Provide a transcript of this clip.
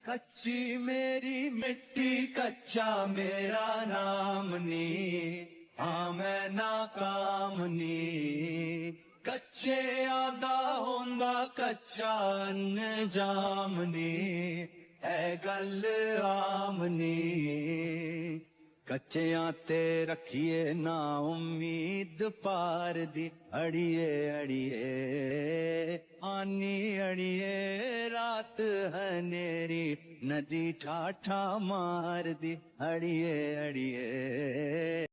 कच्ची मेरी मिट्टी कच्चा मेरा नाम नी, हाँ मैं नाकाम नी। कच्चे आदा होंदा कच्चा अंजाम नी, है गल आम नी। कच्चियां ते रखिए ना उम्मीद पार दी, अड़िए अड़िए आनी अड़िए रात हनेरी, नदी ठाठा मार दी, अड़िए अड़िए।